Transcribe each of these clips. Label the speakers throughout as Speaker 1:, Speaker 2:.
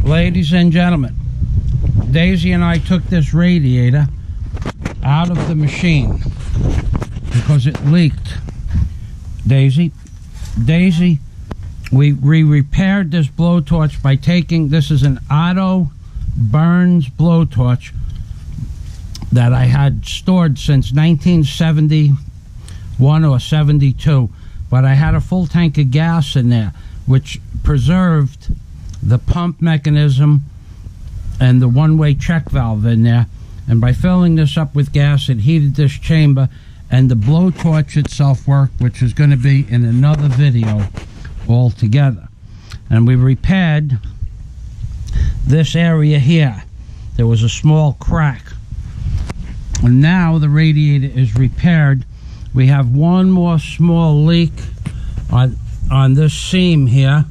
Speaker 1: Ladies and gentlemen, Daisy and I took this radiator out of the machine because it leaked. Daisy, we repaired this blowtorch by taking, this is an Otto Burns blowtorch that I had stored since 1971 or 72, but I had a full tank of gas in there, which preserved the pump mechanism and the one-way check valve in there. And by filling this up with gas, it heated this chamber, and the blowtorch itself worked, which is going to be in another video altogether. And we repaired this area here. There was a small crack, and now the radiator is repaired. We have one more small leak on this seam here,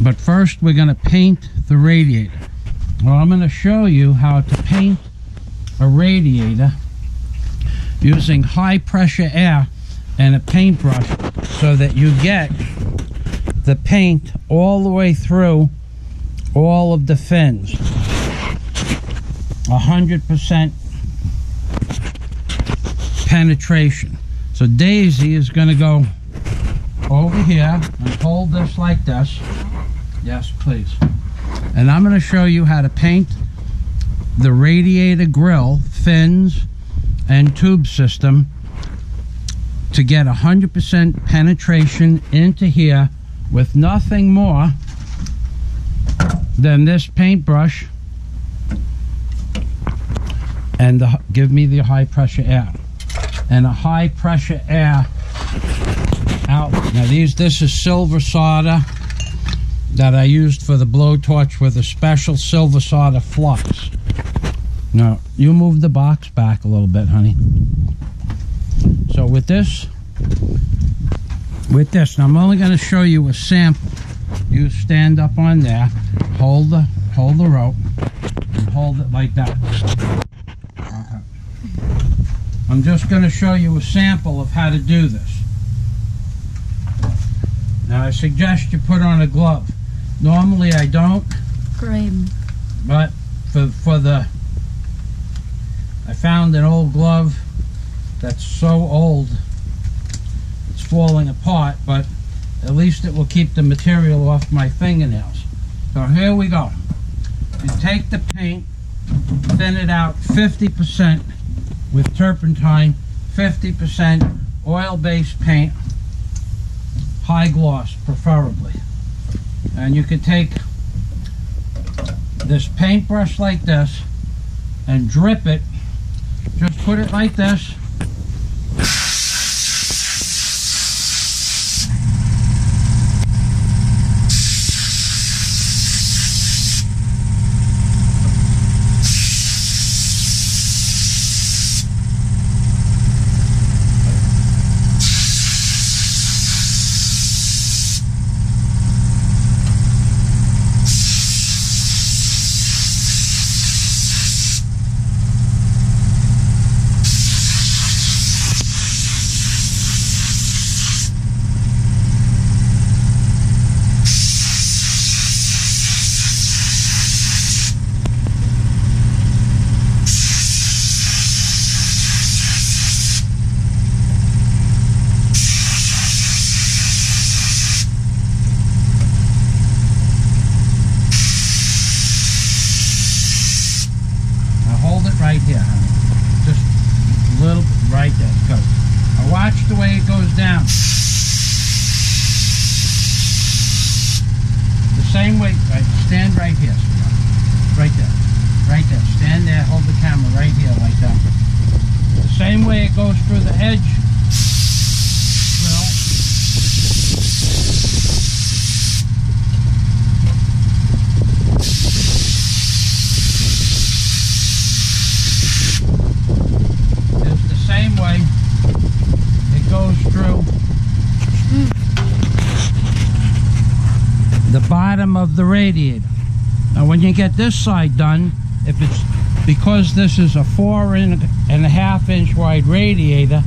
Speaker 1: but first we're going to paint the radiator. Well, I'm going to show you how to paint a radiator using high pressure air and a paintbrush so that you get the paint all the way through all of the fins. 100% penetration. So Daisy is going to go over here and hold this like this. Yes, please. And I'm going to show you how to paint the radiator grill, fins, and tube system to get 100% penetration into here with nothing more than this paintbrush and give me the high pressure air and a high pressure air outlet. Now this is silver solder that I used for the blowtorch with a special silver solder flux. Now you move the box back a little bit, honey. So with this, now I'm only going to show you a sample. You stand up on there, hold the rope, and hold it like that. Okay. I'm just going to show you a sample of how to do this. Now I suggest you put on a glove. Normally I don't.
Speaker 2: Great.
Speaker 1: But I found an old glove that's so old it's falling apart, but at least it will keep the material off my fingernails. So here we go. You take the paint, thin it out 50% with turpentine, 50% oil-based paint, high gloss preferably. And you could take this paintbrush like this and drip it. Just put it like this. Right here, honey. Just a little bit right there. Go. Now watch the way it goes down. The same way. Right, stand right here, sweetheart. Right there. Right there. Stand there. Hold the camera right here like that. The same way it goes through the edge. The bottom of the radiator. Now when you get this side done, if it's because this is a 4.5 inch wide radiator,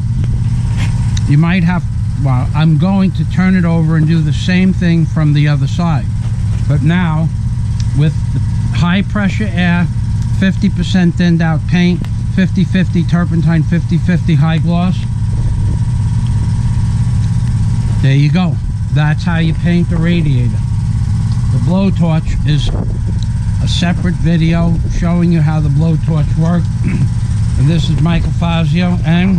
Speaker 1: you might have, well, I'm going to turn it over and do the same thing from the other side. But now with high pressure air, 50% thinned out paint, 50-50 turpentine, 50-50 high gloss. There you go. That's how you paint the radiator. The blowtorch is a separate video showing you how the blowtorch works. And this is Michael Fazio and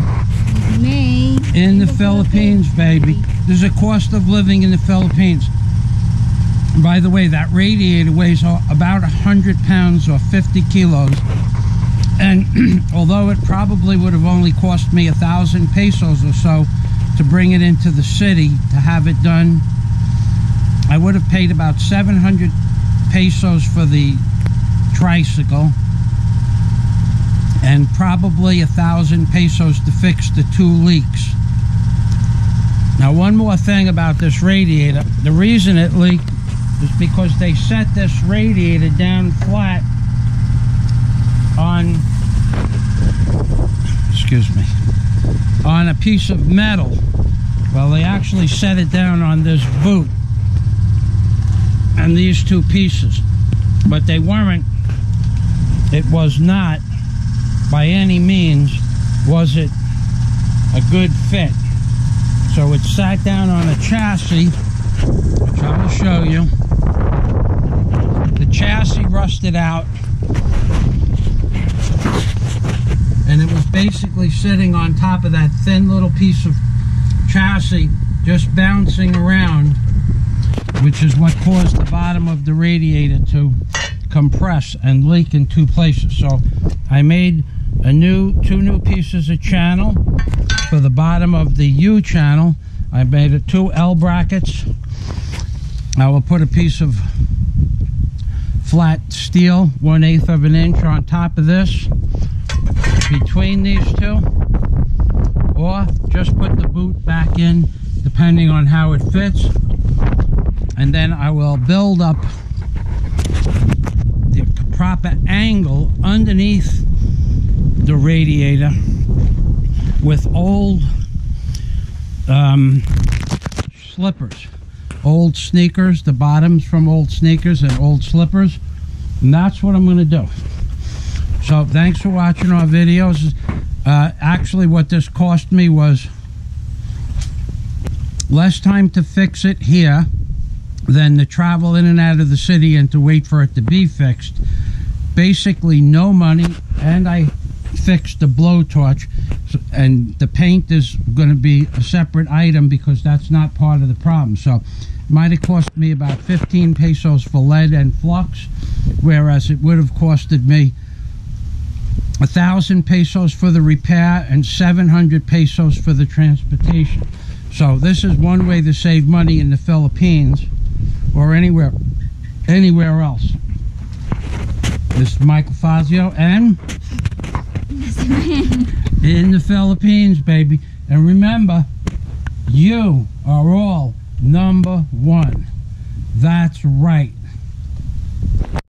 Speaker 2: me
Speaker 1: in the Philippines, baby. There's a cost of living in the Philippines. By the way, that radiator weighs about 100 pounds or 50 kilos. And although it probably would have only cost me 1,000 pesos or so to bring it into the city to have it done, I would have paid about 700 pesos for the tricycle and probably 1,000 pesos to fix the 2 leaks. Now, one more thing about this radiator. The reason it leaked is because they set this radiator down flat on, excuse me, on a piece of metal. Well, they actually set it down on this boot and these 2 pieces, but they weren't, it was not by any means was it a good fit. So it sat down on a chassis, which I will show you. The chassis rusted out, and it was basically sitting on top of that thin little piece of chassis, just bouncing around, which is what caused the bottom of the radiator to compress and leak in 2 places. So I made a 2 new pieces of channel for the bottom of the U channel. I made 2 L brackets. I will put a piece of flat steel, 1/8 of an inch on top of this, between these 2, or just put the boot back in depending on how it fits. And then I will build up the proper angle underneath the radiator with old slippers, old sneakers, the bottoms from old sneakers and old slippers, and that's what I'm going to do. So thanks for watching our videos. Actually, what this cost me was less time to fix it here than to travel in and out of the city and to wait for it to be fixed. Basically no money, and I fixed the blowtorch, and the paint is going to be a separate item because that's not part of the problem. So it might have cost me about 15 pesos for lead and flux, whereas it would have costed me 1,000 pesos for the repair and 700 pesos for the transportation. So this is one way to save money in the Philippines or anywhere else. This is Michael Fazio and in the Philippines, baby. And remember, you are all #1. That's right.